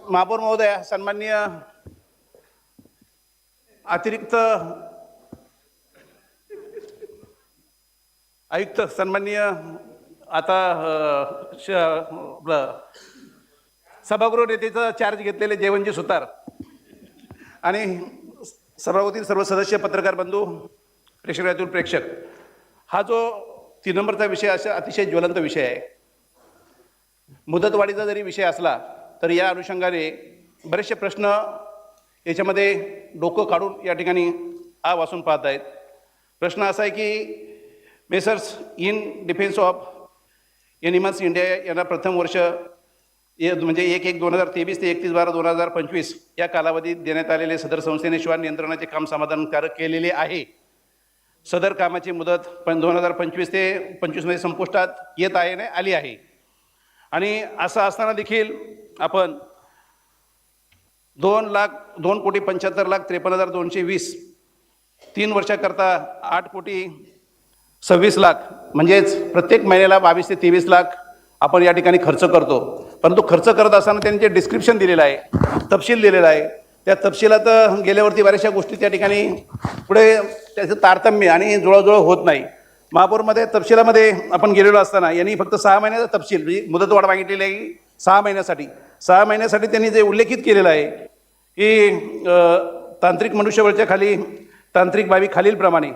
महापौर महोदय, सन्माननीय अतिरिक्त आयुक्त, सन्माननीय आता सभागृह नेतेचा चार्ज घेतलेले जयवंतजी सुतार आणि सभागृहातील सर्व सदस्य, पत्रकार बंधू, प्रेक्षकातील प्रेक्षक, हा जो 3 नंबरचा विषय असा अतिशय ज्वलंत विषय आहे. मुदतवाढीचा जरी विषय असला तर या अनुषंगाने बरेचसे प्रश्न याच्यामध्ये डोकं काढून या ठिकाणी वाचून पाहत आहेत. प्रश्न असा आहे की messrs in defence of animals India यांना प्रथम वर्ष म्हणजे 1/1/2023 ते 31/12/2025 या कालावधीत देण्यात आलेले सदर संस्थेने श्वान नियंत्रणाचे काम समाधानकारक केलेले आहे. सदर कामाची मुदत 2025 ते 25 मध्ये संपुष्टात येत आहे आणि आली आहे. आणि असं असताना देखील आपण 2,75,53,220 3 वर्षाकरता 8,26,00,000 म्हणजेच प्रत्येक महिन्याला 22 ते 23 लाख आपण या ठिकाणी खर्च करतो. परंतु खर्च करत असताना त्यांचे डिस्क्रिप्शन दिलेलं आहे, तपशील दिलेला आहे. त्या तपशिलात गेल्यावरती बऱ्याचशा गोष्टी त्या ठिकाणी पुढे त्याचं तारतम्य आणि जुळवाजुळव होत नाही. महापौरमध्ये तपशिलामध्ये आपण गेलेलो असताना यांनी फक्त 6 महिन्याचा तपशील म्हणजे मुदतवाढ मागितलेली आहे 6 महिन्यासाठी त्यांनी जे उल्लेखित केलेलं आहे की तांत्रिक मनुष्यबळच्या खाली तांत्रिक बाबी खालीलप्रमाणे: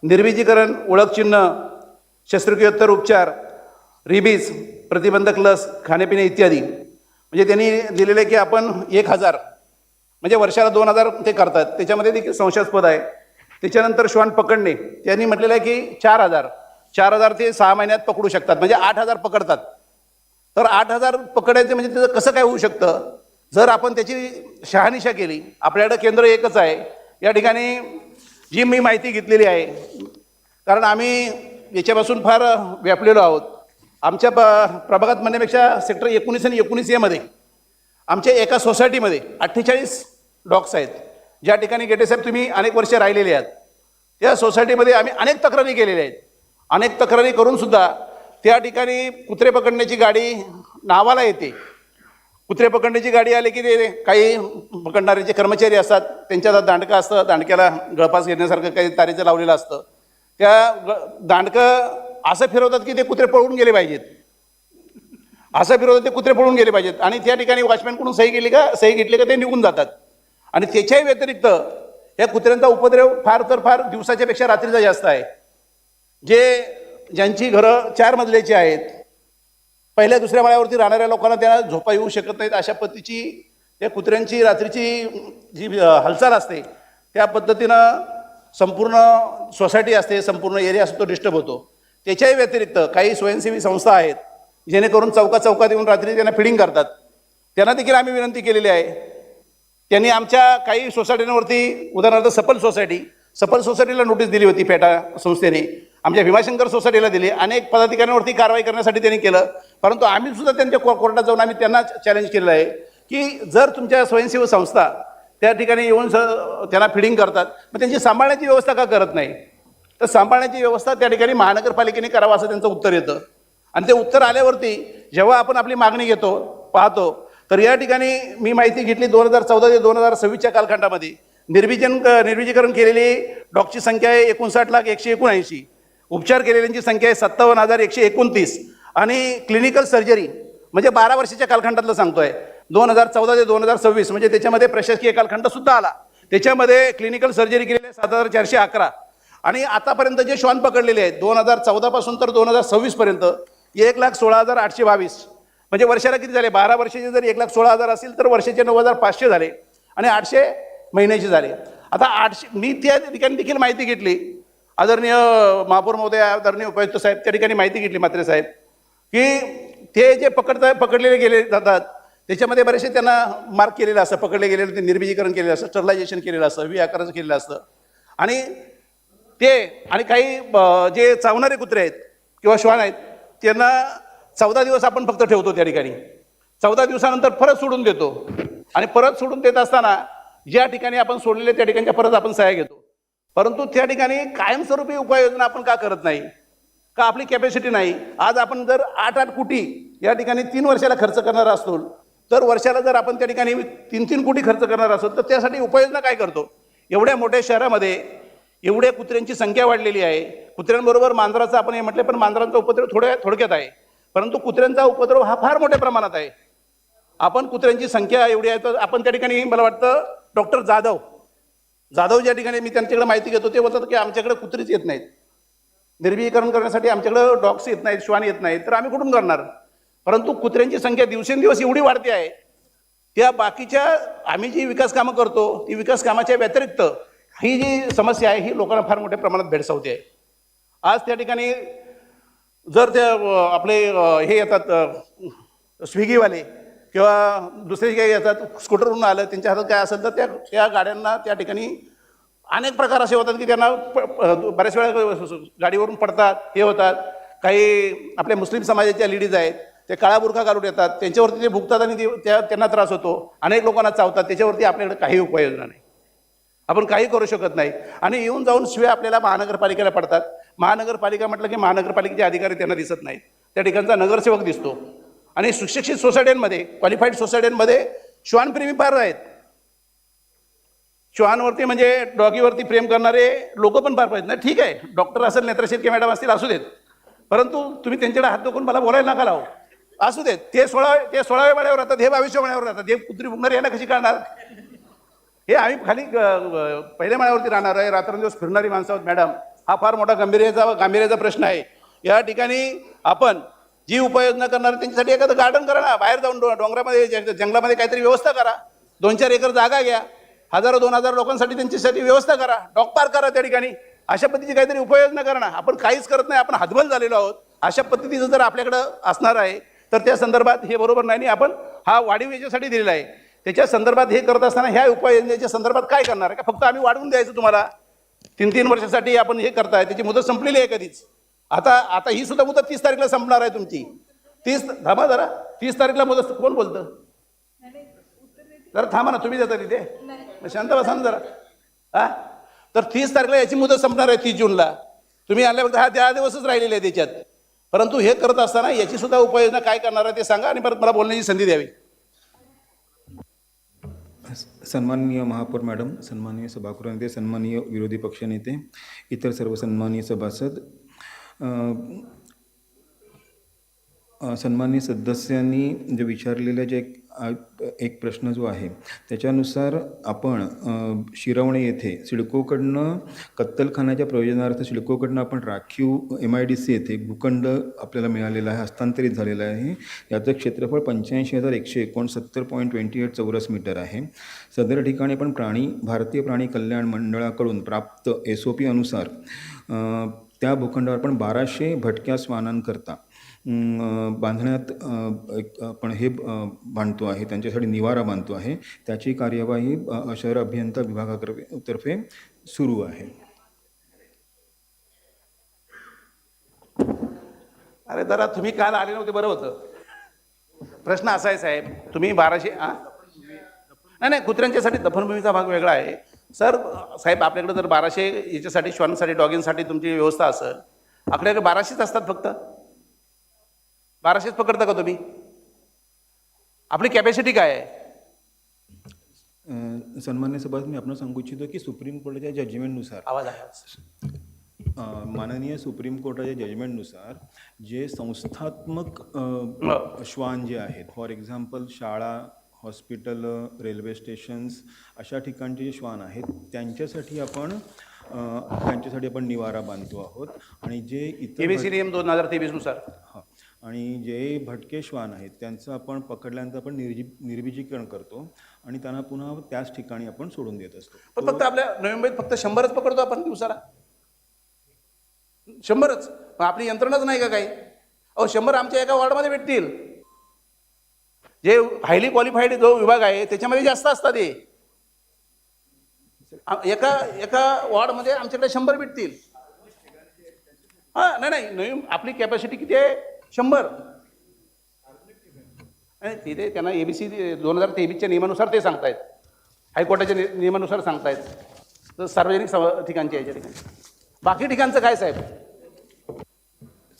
निर्विजीकरण, ओळखचिन्ह, शस्त्रक्रियोत्तर उपचार, रिबीज, प्रतिबंधक लस, खाणेपिणे इत्यादी. म्हणजे त्यांनी दिलेलं आहे की आपण 1,000 म्हणजे वर्षाला 2,000 ते करतात, त्याच्यामध्ये देखील संशयास्पद आहे. त्याच्यानंतर श्वान पकडणे त्यांनी म्हटलेलं आहे की 4,000 ते 6 महिन्यात पकडू शकतात, म्हणजे 8,000 पकडतात. तर 8,000 पकडायचे म्हणजे त्याचं कसं काय होऊ शकतं जर आपण त्याची शहानिशा केली. आपल्याकडं केंद्र एकच आहे. या ठिकाणी जी मी माहिती घेतलेली आहे, कारण आम्ही याच्यापासून फार व्यापलेलो आहोत. आमच्या प्रभागात म्हणण्यापेक्षा सेक्टर 19 आणि 19A मध्ये आमच्या एका सोसायटीमध्ये 48 डॉग्स आहेत. ज्या ठिकाणी गेटेसाहेब तुम्ही अनेक वर्ष राहिलेले आहात, त्या सोसायटीमध्ये आम्ही अनेक तक्रारी केलेल्या आहेत. अनेक तक्रारी करूनसुद्धा त्या ठिकाणी कुत्रे पकडण्याची गाडी नावाला येते. कुत्रे पकडण्याची गाडी आली की ते काही पकडणारे जे कर्मचारी असतात त्यांच्या हातात दांडकं असतं, दांडक्याला गळपास घेण्यासारखं काही तारेचं लावलेलं असतं. त्या दांडकं असं फिरवतात की ते कुत्रे पळून गेले पाहिजेत, असं फिरवतात ते कुत्रे पळून गेले पाहिजेत. आणि त्या ठिकाणी वॉचमॅनकडून सही घेतली का ते निघून जातात. आणि त्याच्याही व्यतिरिक्त या कुत्र्यांचा उपद्रव फार तर फार दिवसाच्या पेक्षा रात्रीचा जास्त आहे. ज्यांची घरं 4 मजल्याची आहेत, पहिल्या दुसऱ्या माळ्यावरती राहणाऱ्या लोकांना त्यांना झोपा येऊ शकत नाहीत, अशा पद्धतीची त्या कुत्र्यांची रात्रीची जी हालचाल असते त्या पद्धतीनं संपूर्ण सोसायटी असते, संपूर्ण एरिया असतो, डिस्टर्ब होतो. त्याच्याही व्यतिरिक्त काही स्वयंसेवी संस्था आहेत जेणेकरून चौकात येऊन रात्री त्यांना फिडिंग करतात. त्यांना देखील आम्ही विनंती केलेली आहे. त्यांनी आमच्या काही सोसायटींवरती, उदाहरणार्थ सपल सोसायटीला नोटीस दिली होती पेटा संस्थेने, आमच्या भीमाशंकर सोसायटीला दिली. अनेक पदाधिकाऱ्यांवरती कारवाई करण्यासाठी त्यांनी केलं. परंतु आम्ही सुद्धा त्यांच्या कोर्टात जाऊन आम्ही त्यांना चॅलेंज केलेलं आहे की जर तुमच्या स्वयंसेवी संस्था त्या ठिकाणी येऊन त्यांना फिडिंग करतात, मग त्यांची सांभाळण्याची व्यवस्था का करत नाही? तर सांभाळण्याची व्यवस्था त्या ठिकाणी महानगरपालिकेने करावं असं त्यांचं उत्तर येतं. आणि ते उत्तर आल्यावरती जेव्हा आपण आपली मागणी घेतो पाहतो तर या ठिकाणी मी माहिती घेतली 2014 ते 2026 कालखंडामध्ये निर्विजीकरण केलेली डॉगची संख्या आहे 59,179. उपचार केलेल्यांची संख्या आहे 57,129. आणि क्लिनिकल सर्जरी म्हणजे 12 वर्षाच्या कालखंडातलं सांगतोय, 2014 ते 2026 म्हणजे त्याच्यामध्ये प्रशासकीय कालखंड सुद्धा आला. त्याच्यामध्ये क्लिनिकल सर्जरी केलेली 7,411. आणि आतापर्यंत जे श्वान पकडलेले आहेत 2014 पासून तर 2026 पर्यंत 1,16,822. म्हणजे वर्षाला किती झाले? 12 वर्षाचे जर 1,16,000 असेल तर वर्षाचे 9,500 झाले आणि 800 महिन्याचे झाले. आता 800 मी त्या ठिकाणी देखील माहिती घेतली. आदरणीय महापौर महोदय, आदरणीय उपायुक्त साहेब, त्या ठिकाणी माहिती घेतली म्हात्रे साहेब की ते जे पकडलेले गेले जातात त्याच्यामध्ये बरेचसे त्यांना मार्क केलेलं असतं, पकडले गेलेलं ते निर्विजीकरण केलेलं असतं, स्टरलायझेशन केलेलं असतं, आकाराचं केलेलं असतं. आणि काही जे चावणारे कुत्रे आहेत किंवा श्वान आहेत त्यांना 14 दिवस आपण फक्त ठेवतो. त्या ठिकाणी 14 दिवसानंतर परत सोडून देतो. आणि परत सोडून देत असताना ज्या ठिकाणी आपण सोडलेले त्या ठिकाणच्या परत आपण सह्या घेतो. परंतु त्या ठिकाणी कायमस्वरूपी उपाययोजना आपण का करत नाही? का आपली कॅपॅसिटी नाही? आज आपण जर 8 कोटी या ठिकाणी 3 वर्षाला खर्च करणार असतो तर वर्षाला जर आपण त्या ठिकाणी 3-3 कोटी खर्च करणार असेल तर त्यासाठी उपाययोजना काय करतो? एवढ्या मोठ्या शहरामध्ये एवढ्या कुत्र्यांची संख्या वाढलेली आहे. कुत्र्यांबरोबर मांजराचं आपण हे म्हटलं, पण मांजरांचा उपद्रव थोडक्यात आहे, परंतु कुत्र्यांचा उपद्रव हा फार मोठ्या प्रमाणात आहे. आपण कुत्र्यांची संख्या एवढी आहे तर आपण त्या ठिकाणी मला वाटतं डॉक्टर जाधव ज्या ठिकाणी मी त्यांच्याकडे माहिती घेतो ते बोलतात की आमच्याकडे कुत्रीच येत नाहीत, निर्विहीकरण करण्यासाठी आमच्याकडे डॉग्स येत नाहीत, श्वान येत नाहीत, तर आम्ही कुठून करणार? परंतु कुत्र्यांची संख्या दिवसेंदिवस एवढी वाढते आहे, त्या बाकीच्या आम्ही जी विकास कामं करतो ती विकास कामाच्या व्यतिरिक्त ही जी समस्या आहे ही लोकांना फार मोठ्या प्रमाणात भेडसावते आहे. आज त्या ठिकाणी जर ते आपले हे येतात स्विगीवाले किंवा दुसरे काही येतात, स्कूटरवरून आलं, त्यांच्या हातात काय असेल तर त्या गाड्यांना त्या ठिकाणी अनेक प्रकार असे होतात की त्यांना बऱ्याच वेळा गाडीवरून पडतात, हे होतात. काही आपल्या मुस्लिम समाजाच्या लेडीज आहेत, ते काळा बुरखा घालून येतात, त्यांच्यावरती ते भुगतात आणि त्यांना त्रास होतो, अनेक लोकांना चावतात. त्याच्यावरती आपल्याकडे काही उपाययोजना नाही, आपण काही करू शकत नाही. आणि येऊन जाऊन शिवाय आपल्याला महानगरपालिकेला पडतात. महानगरपालिका म्हटलं की महानगरपालिकेचे अधिकारी त्यांना दिसत नाहीत, त्या ठिकाणचा नगरसेवक दिसतो. आणि सुशिक्षित सोसायट्यांमध्ये, क्वालिफाईड सोसायट्यांमध्ये श्वानप्रेमी फार आहेत. श्वानवरती म्हणजे डॉगीवरती प्रेम करणारे लोक पण फार पाहिजेत ना. ठीक आहे, डॉक्टर असेल, नेत्रा शेळके मॅडम असतील, असू देत, परंतु तुम्ही त्यांच्याकडे हात दुखून मला बोलायला नका लावू. असू देत, ते 16व्या माळ्यावर राहतात, हे 22व्या माळ्यावर राहतात. हे कुत्री भुंकणारे यांना कशी काढणार? हे आम्ही खाली पहिल्या माळ्यावरती राहणार आहे, रात्रंदिवस फिरणारी माणसं आहोत मॅडम. हा फार मोठा गांभीर्याचा प्रश्न आहे. या ठिकाणी आपण जी उपाययोजना करणार त्यांच्यासाठी एखादं गार्डन करा ना, बाहेर जाऊन डोंगरामध्ये जंगलामध्ये काहीतरी व्यवस्था करा, 2-4 एकर जागा घ्या, 1000-2000 लोकांसाठी त्यांच्यासाठी व्यवस्था करा, डॉग पार्क करा त्या ठिकाणी. अशा पद्धतीची काहीतरी उपाययोजना करा ना. आपण काहीच करत नाही, आपण हातबल झालेलो आहोत. अशा पद्धतीचं जर आपल्याकडं असणार आहे तर त्या संदर्भात हे बरोबर नाही. आपण हा वाढीव याच्यासाठी दिलेला आहे, त्याच्या संदर्भात हे करत असताना ह्या उपाययोजनेच्या संदर्भात काय करणार का? फक्त आम्ही वाढवून द्यायचं तुम्हाला 3-3 वर्षासाठी आपण हे करताय, त्याची मुदत संपलेली आहे कधीच. आता ही सुद्धा मुदत 30 तारीखला संपणार आहे तुमची. 30 थांबा जरा, 30 तारीखला मुदत. कोण बोलतं? जरा थांबा ना, तुम्ही देता तिथे, शांत बसा ना जरा. हा, तर 30 तारखेला याची मुदत संपणार आहे, 30 जूनला. तुम्ही आल्यावर हा 10 दिवसच राहिलेले आहे त्याच्यात. परंतु हे करत असताना याची सुद्धा उपाययोजना काय करणार आहे ते सांगा आणि परत मला बोलण्याची संधी द्यावी. सन्माननीय महापौर मॅडम, सन्माननीय सभागृह नेते, सन्माननीय विरोधी पक्षनेते, इतर सर्व सन्माननीय सभासद, सन्माननीय सदस्यांनी जे विचारलेले जे एक प्रश्न जो आहे त्याच्यानुसार आपण शिरवणे येथे सिडकोकडनं कत्तलखान्याच्या प्रयोजनार्थ सिडकोकडनं आपण राखीव MIDC येथे भूखंड आपल्याला मिळालेला आहे, हस्तांतरित झालेला आहे. याचं क्षेत्रफळ 85,169.28 चौरस मीटर आहे. सदर ठिकाणी आपण भारतीय प्राणी कल्याण मंडळाकडून प्राप्त SOP अनुसार त्या भूखंडावर आपण 1200 भटक्या श्वानांकरता बांधण्यात आपण हे बांधतो आहे, त्यांच्यासाठी निवारा बांधतो आहे. त्याची कार्यवाही शहर अभियंता विभागातर्फे सुरू आहे. अरे जरा तुम्ही काल आले नव्हते, बरं होतं. प्रश्न असा आहे साहेब, तुम्ही 1200 नाही, कुत्र्यांच्यासाठी दफनभूमीचा भाग वेगळा आहे सर. साहेब आपल्याकडे जर 1200 याच्यासाठी श्वानांसाठी डॉगिंगसाठी तुमची व्यवस्था असेल, आपल्याकडे 1200च असतात फक्त. 1200च पकडता का तुम्ही? आपली कॅपॅसिटी काय आहे? सन्मान्य सभासद, मी आपण सांगू इच्छितो की सुप्रीम कोर्टाच्या जजमेंटनुसार माननीय सुप्रीम कोर्टाच्या जजमेंटनुसार जे संस्थात्मक श्वान जे आहेत, फॉर एक्झाम्पल शाळा, हॉस्पिटल, रेल्वे स्टेशन्स अशा ठिकाणचे जे श्वान आहेत त्यांच्यासाठी आपण निवारा बांधतो आहोत. आणि जे इतर ABC नियम 2023 नुसार आणि जे भटके श्वान आहेत त्यांचं आपण पकडल्यानंतर आपण निर्बीजीकरण करतो आणि त्यांना पुन्हा त्याच ठिकाणी आपण सोडून देत असतो. पण फक्त आपल्या नवी मुंबईत फक्त 100च पकडतो आपण दिवसाला, 100च. आपली यंत्रणाच नाही का काही? 100 आमच्या एका वॉर्डमध्ये भेटतील. जे हायली क्वालिफाईड जो विभाग आहे त्याच्यामध्ये जास्त असतात. ते एका वॉर्डमध्ये आमच्याकडे 100 भेटतील. नाही, आपली कॅपॅसिटी किती आहे? 100. आणि तिथे त्यांना ABC 2023च्या नियमानुसार ते सांगतायत, हायकोर्टाच्या नियमानुसार सांगतायत. तर सार्वजनिक ठिकाणच्या याच्या ठिकाणी बाकी ठिकाणचं काय साहेब?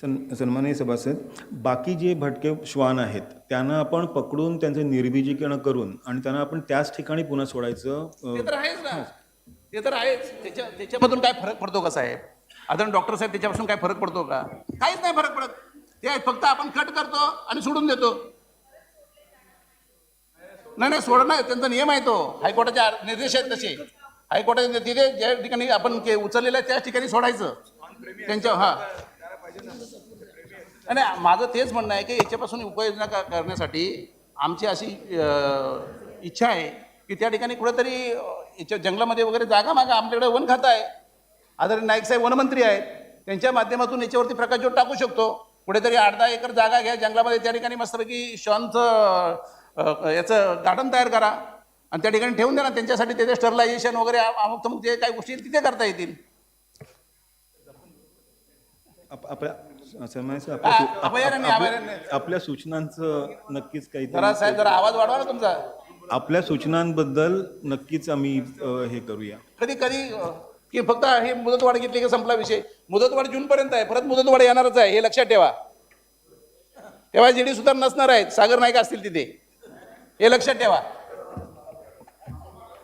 सन्माननीय सभासद, बाकी जे भटके श्वान आहेत त्यांना आपण पकडून त्यांचं निर्बीजीकरण करून आणि त्यांना आपण त्याच ठिकाणी पुन्हा सोडायचं ते तर आहेच ना, ते तर आहेच. त्याच्यामधून काय फरक पडतो का साहेब? आदरणीय डॉक्टर साहेब, त्याच्यापासून काय फरक पडतो का? काहीच नाही फरक पडत. ते फक्त आपण कट करतो आणि सोडून देतो. नाही सोडणं त्यांचा नियम आहे तो, हायकोर्टाचे निर्देश आहेत तसे. हायकोर्टाचे तिथे ज्या ठिकाणी आपण उचललेलं आहे त्याच ठिकाणी सोडायचं त्यांच्या. हा नाही, माझं तेच म्हणणं आहे की याच्यापासून उपाययोजना करण्यासाठी आमची अशी इच्छा आहे की त्या ठिकाणी कुठेतरी याच्या जंगलामध्ये वगैरे जागा मागा. आमच्याकडे वन खातं आहे, आदरणीय नाईक साहेब वनमंत्री आहेत, त्यांच्या माध्यमातून याच्यावरती प्रकाशझोत टाकू शकतो. कुठेतरी 8-10 एकर जागा घ्या जंगलामध्ये, त्या ठिकाणी मस्तपैकी शॉनचं याचं गार्डन तयार करा आणि त्या ठिकाणी ठेवून द्या ना. त्यांच्यासाठी त्याचे स्टरलायझेशन वगैरे अमुक तमुक जे काही गोष्टी तिथे करता येतील. आपल्या सन्माननीय अभयारण्य आपल्या सूचनांचं नक्कीच काही जरा साहेब जरा आवाज वाढवा ना तुमचा. आपल्या सूचनांबद्दल नक्कीच आम्ही हे करूया. कधी की फक्त हे मुदतवाढ घेतली की संपला विषय. मुदतवाढ जूनपर्यंत आहे, परत मुदतवाढ येणारच आहे, हे लक्षात ठेवा. तेव्हा जीडी सुद्धा नसणार आहेत, सागर नाईक असतील तिथे, हे लक्षात ठेवा.